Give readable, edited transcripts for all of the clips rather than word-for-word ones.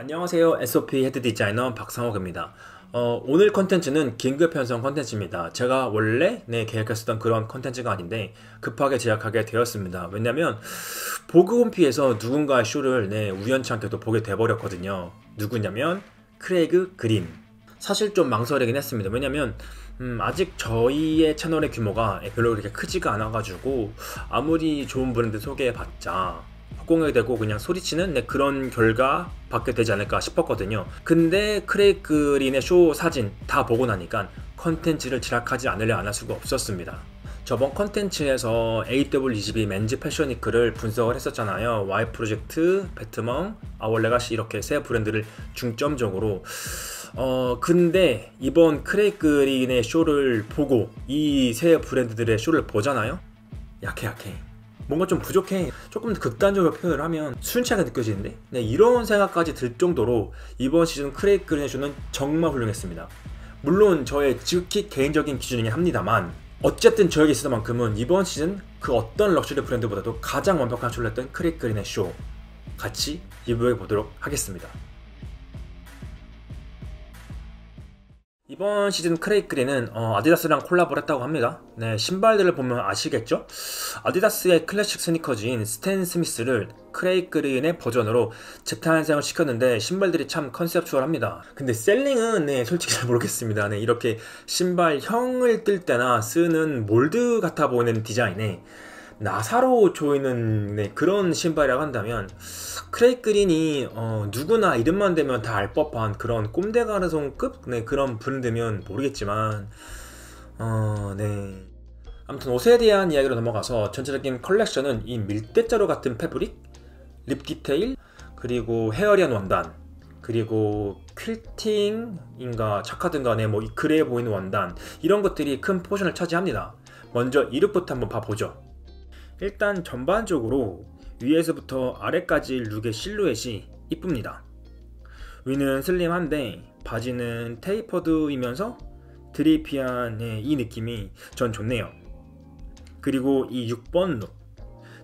안녕하세요. SOP 헤드 디자이너 박상욱입니다. 오늘 컨텐츠는 긴급 편성 컨텐츠입니다. 제가 원래 계획했었던 그런 컨텐츠가 아닌데 급하게 제작하게 되었습니다. 왜냐면 보그홈피에서 누군가의 쇼를 우연찮게도 보게 돼버렸거든요. 누구냐면 크레이그 그린. 사실 좀 망설이긴 했습니다. 왜냐면 아직 저희의 채널의 규모가 별로 그렇게 크지가 않아가지고 아무리 좋은 브랜드 소개해봤자 공개되고 되고 그냥 소리치는 그런 결과 받게 되지 않을까 싶었거든요. 근데 크레이그 그린의 쇼 사진 다 보고 나니까 컨텐츠를 제작하지 않으려 안 할 수가 없었습니다. 저번 컨텐츠에서 AW22 맨즈 패션위크를 분석을 했었잖아요. Y 프로젝트, 배트멍, 아월레가시 이렇게 세 브랜드를 중점적으로. 근데 이번 크레이그 그린의 쇼를 보고 이 세 브랜드들의 쇼를 보잖아요. 약해. 뭔가 좀 부족해. 조금 더 극단적으로 표현을 하면 순차가 느껴지는데 이런 생각까지 들 정도로 이번 시즌 크레이그 그린의 쇼는 정말 훌륭했습니다. 물론 저의 지극히 개인적인 기준이긴 합니다만 어쨌든 저에게 있어서만큼은 이번 시즌 그 어떤 럭셔리 브랜드보다도 가장 완벽한 쇼를 했던 크레이그 그린의 쇼 같이 리뷰해 보도록 하겠습니다. 이번 시즌 크레이그 그린은 아디다스랑 콜라보를 했다고 합니다. 신발들을 보면 아시겠죠? 아디다스의 클래식 스니커즈인 스탠 스미스를 크레이그 그린의 버전으로 재탄생을 시켰는데 신발들이 참 컨셉추얼합니다. 근데 셀링은 솔직히 잘 모르겠습니다. 이렇게 신발형을 뜰 때나 쓰는 몰드 같아 보이는 디자인에 나사로 조이는 그런 신발이라고 한다면 크레이그 그린이 누구나 이름만 대면 다 알 법한 그런 꼼데가르송급 그런 브랜드면 모르겠지만 아무튼 옷에 대한 이야기로 넘어가서 전체적인 컬렉션은 이 밀대자루 같은 패브릭, 립 디테일, 그리고 헤어리한 원단, 그리고 퀼팅인가 자카든가 그래 보이는 원단, 이런 것들이 큰 포션을 차지합니다. 먼저 이 룩부터 한번 봐보죠. 일단 전반적으로 위에서부터 아래까지 룩의 실루엣이 이쁩니다. 위는 슬림한데 바지는 테이퍼드이면서 드레이피한 이 느낌이 전 좋네요. 그리고 이 6번 룩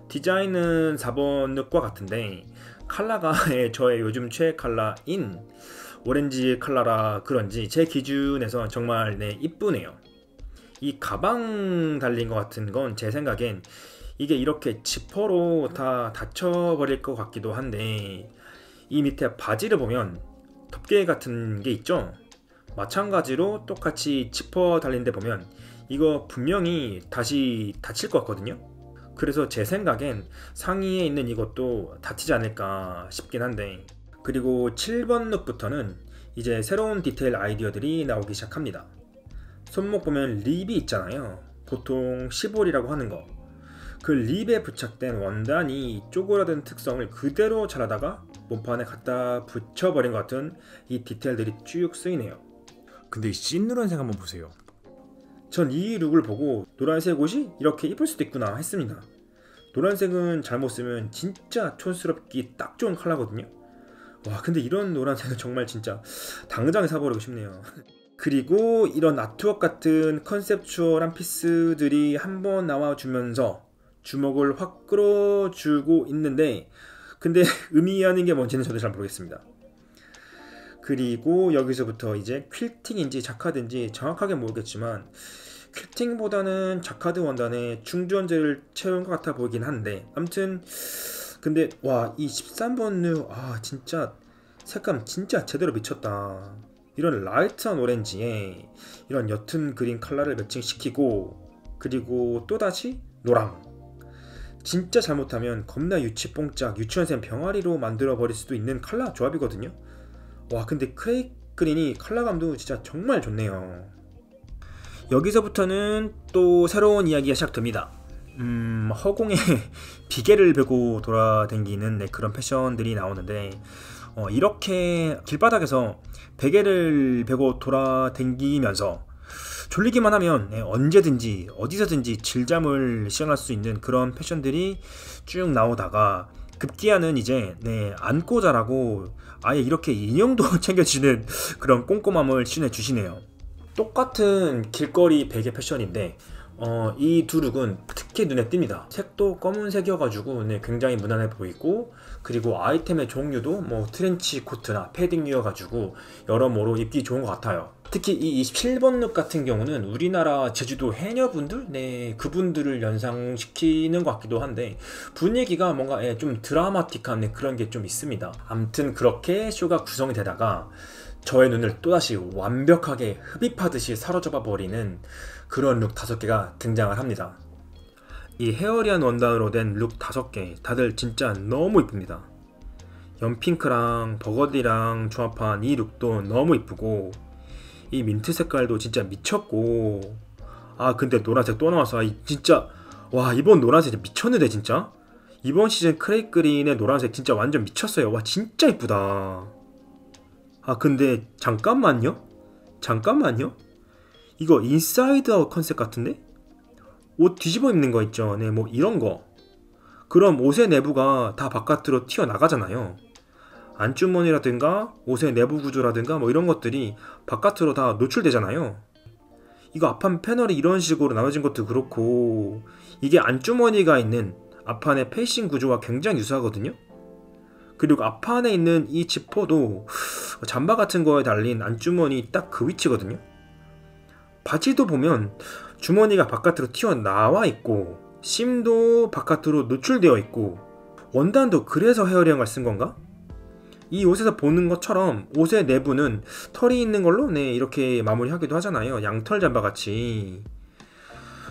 디자인은 4번 룩과 같은데 컬러가 저의 요즘 최애 컬러인 오렌지 컬러라 그런지 제 기준에서 정말 이쁘네요. 이 가방 달린 것 같은 건 제 생각엔 이게 이렇게 지퍼로 다 닫혀버릴 것 같기도 한데 이 밑에 바지를 보면 덮개 같은 게 있죠? 마찬가지로 똑같이 지퍼 달린 데 보면 이거 분명히 다시 닫힐 것 같거든요? 그래서 제 생각엔 상의에 있는 이것도 닫히지 않을까 싶긴 한데, 그리고 7번 룩부터는 이제 새로운 디테일 아이디어들이 나오기 시작합니다. 손목 보면 립이 있잖아요. 보통 15이라고 하는 거. 그 립에 부착된 원단이 쪼그라든 특성을 그대로 잘하다가 몸판에 갖다 붙여버린 것 같은 이 디테일들이 쭉 쓰이네요. 근데 이 찐노란색 한번 보세요. 전 이 룩을 보고 노란색 옷이 이렇게 이쁠 수도 있구나 했습니다. 노란색은 잘못 쓰면 진짜 촌스럽기 딱 좋은 컬러거든요. 와, 근데 이런 노란색은 정말 진짜 당장에 사버리고 싶네요. 그리고 이런 아트웍 같은 컨셉추얼한 피스들이 한번 나와주면서 주목을 확 끌어주고 있는데, 근데 의미하는 게 뭔지는 저도 잘 모르겠습니다. 그리고 여기서부터 이제 퀼팅인지 자카드인지 정확하게 모르겠지만 퀼팅보다는 자카드 원단에 충전재를 채운 것 같아 보이긴 한데, 아무튼 근데 와, 이 13번 룩 진짜 색감 진짜 제대로 미쳤다. 이런 라이트한 오렌지에 이런 옅은 그린 컬러를 매칭시키고, 그리고 또다시 노랑. 진짜 잘못하면 겁나 유치뽕짝 유치원생 병아리로 만들어버릴 수도 있는 컬러 조합이거든요. 와, 근데 크레이그 그린이 컬러감도 진짜 정말 좋네요. 여기서부터는 또 새로운 이야기가 시작됩니다. 허공에 비계를 베고 돌아다니는 그런 패션들이 나오는데, 이렇게 길바닥에서 베개를 베고 돌아다니면서 졸리기만 하면 언제든지 어디서든지 질잠을 시작할 수 있는 그런 패션들이 쭉 나오다가 급기야는 이제 안고 자라고 아예 이렇게 인형도 챙겨주는 그런 꼼꼼함을 시연해 주시네요. 똑같은 길거리 베개 패션인데 이 두 룩은 특히 눈에 띕니다. 색도 검은색이어가지고 네, 굉장히 무난해 보이고, 그리고 아이템의 종류도 뭐 트렌치 코트나 패딩이어가지고 여러모로 입기 좋은 것 같아요. 특히 이 27번 룩 같은 경우는 우리나라 제주도 해녀분들? 네, 그분들을 연상시키는 것 같기도 한데 분위기가 뭔가 좀 드라마틱한 그런 게 좀 있습니다. 암튼 그렇게 쇼가 구성이 되다가 저의 눈을 또다시 완벽하게 흡입하듯이 사로잡아 버리는 그런 룩 5개가 등장을 합니다. 이 헤어리한 원단으로 된 룩 5개 다들 진짜 너무 이쁩니다. 연핑크랑 버거디랑 조합한 이 룩도 너무 이쁘고, 이 민트 색깔도 진짜 미쳤고, 아 근데 노란색 또 나와서 진짜 와, 이번 노란색 미쳤는데 진짜. 이번 시즌 크레이 그린의 노란색 진짜 완전 미쳤어요. 와 진짜 이쁘다. 아 근데 잠깐만요? 이거 인사이드 아웃 컨셉 같은데? 옷 뒤집어 입는 거 있죠? 네, 뭐 이런 거. 그럼 옷의 내부가 다 바깥으로 튀어나가잖아요. 안주머니라든가 옷의 내부 구조라든가 뭐 이런 것들이 바깥으로 다 노출되잖아요. 이거 앞판 패널이 이런 식으로 나눠진 것도 그렇고, 이게 안주머니가 있는 앞판의 페이싱 구조와 굉장히 유사하거든요. 그리고 앞판에 있는 이 지퍼도 잠바 같은 거에 달린 안주머니 딱 그 위치거든요. 바지도 보면 주머니가 바깥으로 튀어나와 있고, 심도 바깥으로 노출되어 있고, 원단도 그래서 헤어리형을 쓴 건가? 이 옷에서 보는 것처럼 옷의 내부는 털이 있는 걸로 네, 이렇게 마무리하기도 하잖아요. 양털 잠바 같이.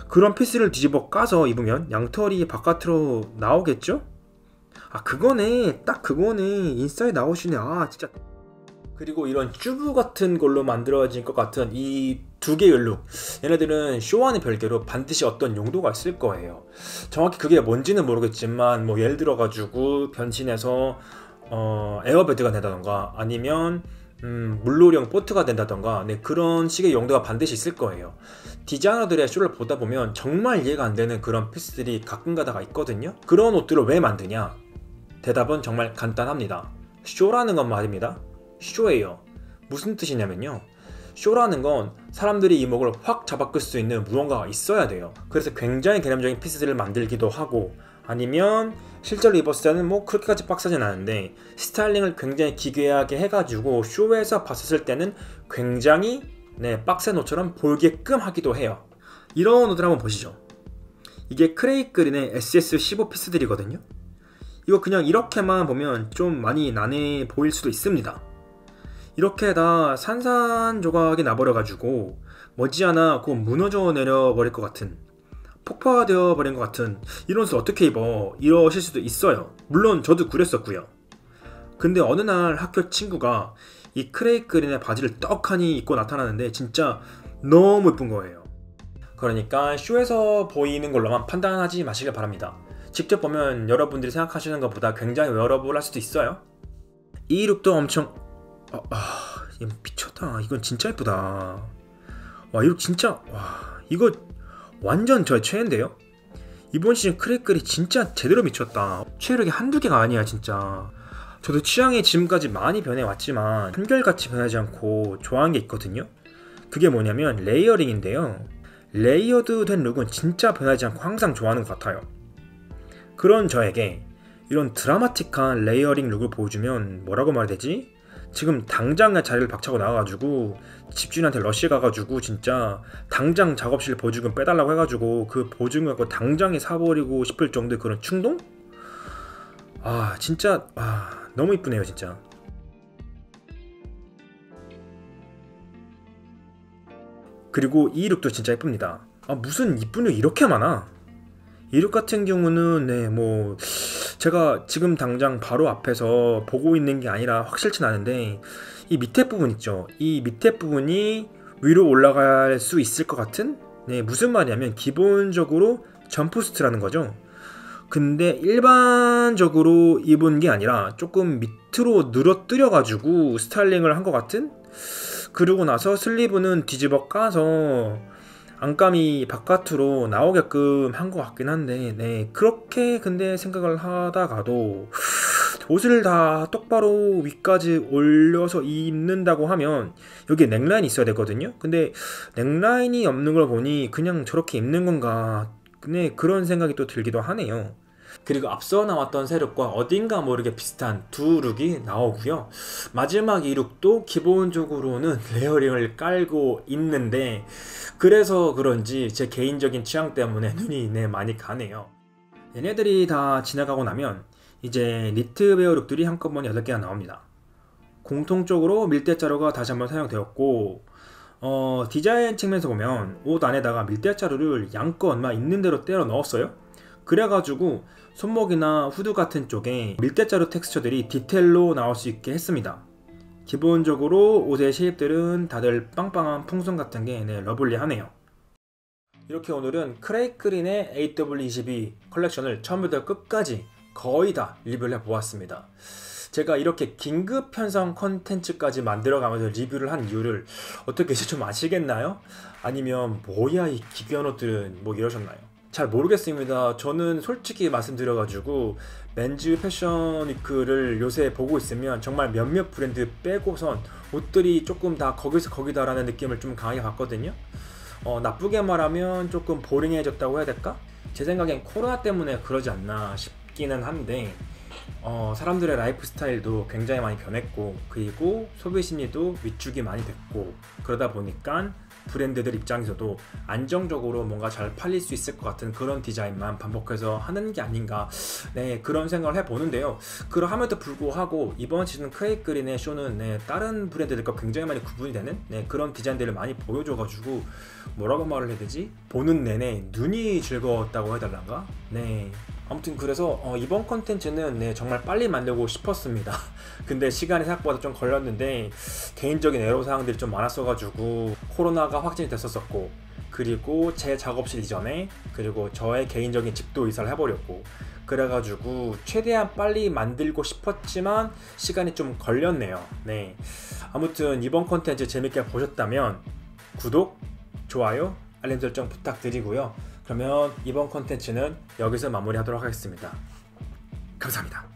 그런 피스를 뒤집어 까서 입으면 양털이 바깥으로 나오겠죠? 아 그거네, 딱 그거네. 인사이드 아웃이네. 아 진짜. 그리고 이런 튜브 같은 걸로 만들어진 것 같은 이 2개의 룩, 얘네들은 쇼와는 별개로 반드시 어떤 용도가 있을 거예요. 정확히 그게 뭔지는 모르겠지만 뭐 예를 들어 가지고 변신해서 에어베드가 된다던가 아니면 물놀이용 보트가 된다던가 네, 그런 식의 용도가 반드시 있을 거예요. 디자이너들의 쇼를 보다 보면 정말 이해가 안 되는 그런 피스들이 가끔 가다가 있거든요. 그런 옷들을 왜 만드냐? 대답은 정말 간단합니다. 쇼라는 건 말입니다. 쇼예요. 무슨 뜻이냐면요, 쇼라는 건 사람들이 이목을 확 잡아끌 수 있는 무언가가 있어야 돼요. 그래서 굉장히 개념적인 피스들을 만들기도 하고, 아니면 실제로 입었을 때는 뭐 그렇게까지 빡세진 않은데 스타일링을 굉장히 기괴하게 해가지고 쇼에서 봤었을 때는 굉장히 빡센 옷처럼 보이게끔 하기도 해요. 이런 옷들 한번 보시죠. 이게 크레이 그린의 SS15 피스들이거든요. 이거 그냥 이렇게만 보면 좀 많이 난해 보일 수도 있습니다. 이렇게 다 산산조각이 나버려가지고 머지않아 곧 무너져 내려버릴 것 같은, 폭파되어 버린 것 같은 이런 옷을 어떻게 입어? 이러실 수도 있어요. 물론 저도 그랬었고요. 근데 어느 날 학교 친구가 이 크레이 그린의 바지를 떡하니 입고 나타나는데 진짜 너무 예쁜 거예요. 그러니까 쇼에서 보이는 걸로만 판단하지 마시길 바랍니다. 직접 보면 여러분들이 생각하시는 것보다 굉장히 웨어러블할 수도 있어요. 이 룩도 엄청 이거 미쳤다. 이건 진짜 예쁘다. 와 이거 진짜, 와 이거 완전 저의 최애인데요? 이번 시즌 크레이클이 진짜 제대로 미쳤다. 최애력이 한두 개가 아니야 진짜. 저도 취향이 지금까지 많이 변해왔지만 한결같이 변하지 않고 좋아하는 게 있거든요. 그게 뭐냐면 레이어링인데요. 레이어드 된 룩은 진짜 변하지 않고 항상 좋아하는 것 같아요. 그런 저에게 이런 드라마틱한 레이어링 룩을 보여주면 뭐라고 말해야 되지? 지금 당장 자리를 박차고 나와가지고 집주인한테 러쉬 가가지고 진짜 당장 작업실 보증금 빼달라고 해가지고 그 보증금 갖고 당장에 사버리고 싶을 정도의 그런 충동? 아 진짜 너무 이쁘네요 진짜. 그리고 이 룩도 진짜 예쁩니다. 무슨 이쁜 룩 이렇게 많아. 이 룩 같은 경우는 뭐 제가 지금 당장 바로 앞에서 보고 있는 게 아니라 확실치 않은데 이 밑에 부분 있죠. 이 밑에 부분이 위로 올라갈 수 있을 것 같은? 무슨 말이냐면 기본적으로 점프스트라는 거죠. 근데 일반적으로 입은 게 아니라 조금 밑으로 늘어뜨려 가지고 스타일링을 한 것 같은? 그러고 나서 슬리브는 뒤집어 까서 안감이 바깥으로 나오게끔 한 것 같긴 한데 그렇게 근데 생각을 하다가도 옷을 다 똑바로 위까지 올려서 입는다고 하면 여기에 넥라인이 있어야 되거든요. 근데 넥라인이 없는 걸 보니 그냥 저렇게 입는 건가, 네, 그런 생각이 또 들기도 하네요. 그리고 앞서 나왔던 세 룩과 어딘가 모르게 비슷한 두 룩이 나오고요. 마지막 이 룩도 기본적으로는 레이어링을 깔고 있는데, 그래서 그런지 제 개인적인 취향 때문에 눈이 많이 가네요. 얘네들이 다 지나가고 나면 이제 니트 베어 룩들이 한꺼번에 8개가 나옵니다. 공통적으로 밀대 자루가 다시 한번 사용되었고, 디자인 측면에서 보면 옷 안에다가 밀대 자루를 양껏 막 있는 대로 때려 넣었어요. 그래가지고 손목이나 후드 같은 쪽에 밀대자루 텍스처들이 디테일로 나올 수 있게 했습니다. 기본적으로 옷의 쉐입들은 다들 빵빵한 풍선 같은 게 러블리하네요. 이렇게 오늘은 크레이크린의 AW22 컬렉션을 처음부터 끝까지 거의 다 리뷰를 해보았습니다. 제가 이렇게 긴급 편성 컨텐츠까지 만들어가면서 리뷰를 한 이유를 어떻게 이제 좀 아시겠나요? 아니면 뭐야 이 기괴한 옷들은 뭐 이러셨나요? 잘 모르겠습니다. 저는 솔직히 말씀드려가지고 맨즈 패션 위크를 요새 보고 있으면 정말 몇몇 브랜드 빼고선 옷들이 조금 다 거기서 거기다라는 느낌을 좀 강하게 받거든요. 나쁘게 말하면 조금 보링해졌다고 해야 될까? 제 생각엔 코로나 때문에 그러지 않나 싶기는 한데, 사람들의 라이프 스타일도 굉장히 많이 변했고, 그리고 소비 심리도 위축이 많이 됐고, 그러다 보니까 브랜드들 입장에서도 안정적으로 뭔가 잘 팔릴 수 있을 것 같은 그런 디자인만 반복해서 하는 게 아닌가, 그런 생각을 해보는데요. 그러함에도 불구하고 이번 시즌 크레이크린의 쇼는 다른 브랜드들과 굉장히 많이 구분이 되는 그런 디자인들을 많이 보여줘가지고, 뭐라고 말을 해야 되지? 보는 내내 눈이 즐거웠다고 해달란가? 아무튼 그래서 이번 컨텐츠는 정말 빨리 만들고 싶었습니다. 근데 시간이 생각보다 좀 걸렸는데, 개인적인 애로사항들이 좀 많았어가지고 코로나가 확진이 됐었고, 그리고 제 작업실 이전에, 그리고 저의 개인적인 집도 이사를 해버렸고, 그래가지고 최대한 빨리 만들고 싶었지만 시간이 좀 걸렸네요. 아무튼 이번 컨텐츠 재밌게 보셨다면 구독, 좋아요, 알림 설정 부탁드리고요. 그러면 이번 컨텐츠는 여기서 마무리하도록 하겠습니다. 감사합니다.